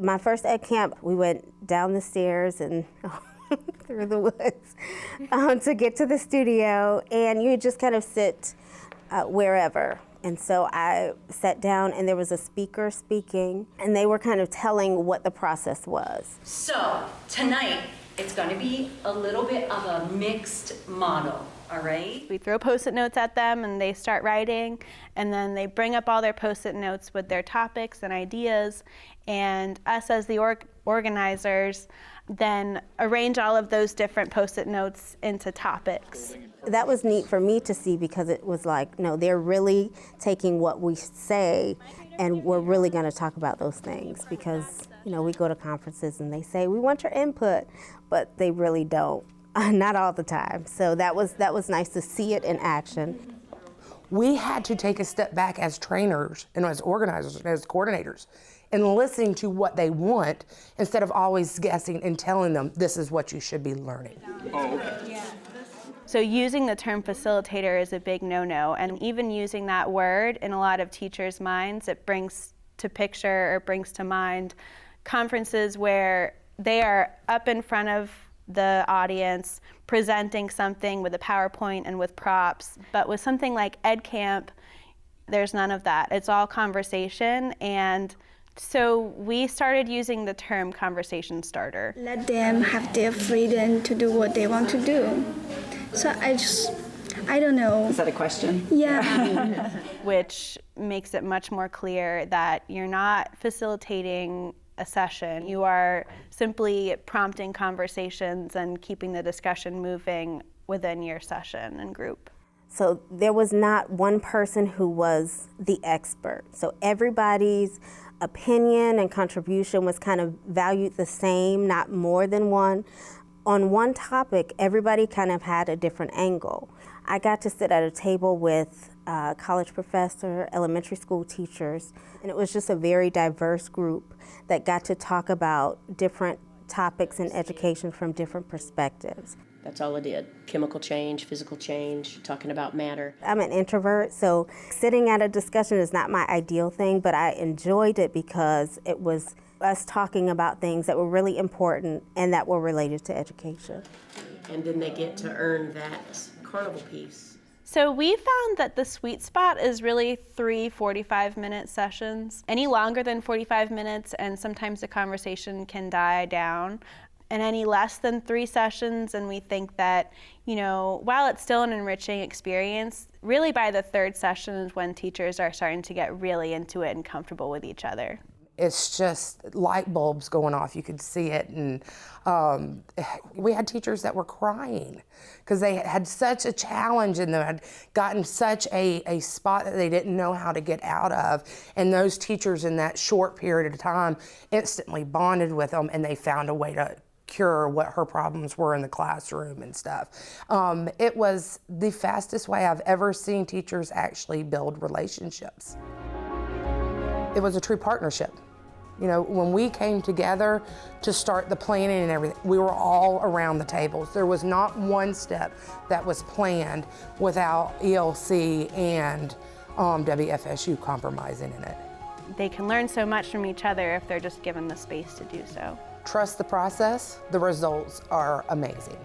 My first ed camp, we went down the stairs and through the woods to get to the studio, and you just kind of sit wherever. And so I sat down and there was a speaker speaking, and they were kind of telling what the process was. So tonight, it's going to be a little bit of a mixed model, all right? We throw Post-it notes at them and they start writing, and then they bring up all their Post-it notes with their topics and ideas, and us as the organizers then arrange all of those different Post-it notes into topics. That was neat for me to see, because it was like, no, they're really taking what we say and we're really going to talk about those things, because, you know, we go to conferences and they say, we want your input, but they really don't, not all the time. So that was nice to see it in action. We had to take a step back as trainers and as organizers and as coordinators and listening to what they want instead of always guessing and telling them this is what you should be learning. Oh, okay. Yeah. So using the term facilitator is a big no-no, and even using that word in a lot of teachers' minds, it brings to picture or brings to mind conferences where they are up in front of the audience presenting something with a PowerPoint and with props. But with something like Edcamp, there's none of that. It's all conversation, and so we started using the term conversation starter. Let them have their freedom to do what they want to do. So I don't know. Is that a question? Yeah. Which makes it much more clear that you're not facilitating a session. You are simply prompting conversations and keeping the discussion moving within your session and group. So there was not one person who was the expert. So everybody's opinion and contribution was kind of valued the same, not more than one. On one topic, everybody kind of had a different angle. I got to sit at a table with a college professor, elementary school teachers, and it was just a very diverse group that got to talk about different topics in education from different perspectives. That's all I did. Chemical change, physical change, talking about matter. I'm an introvert, so sitting at a discussion is not my ideal thing, but I enjoyed it because it was us talking about things that were really important and that were related to education. And then they get to earn that carnival piece. So we found that the sweet spot is really 3 45-minute sessions. Any longer than 45 minutes, and sometimes the conversation can die down. And any less than 3 sessions, and we think that, you know, while it's still an enriching experience, really by the 3rd session is when teachers are starting to get really into it and comfortable with each other. It's just light bulbs going off. You could see it, and we had teachers that were crying because they had such a challenge and they had gotten such a spot that they didn't know how to get out of. And those teachers in that short period of time instantly bonded with them, and they found a way to cure what her problems were in the classroom and stuff. It was the fastest way I've ever seen teachers actually build relationships. It was a true partnership. You know, when we came together to start the planning and everything, we were all around the tables. There was not one step that was planned without ELC and WFSU compromising in it. They can learn so much from each other if they're just given the space to do so. Trust the process, the results are amazing.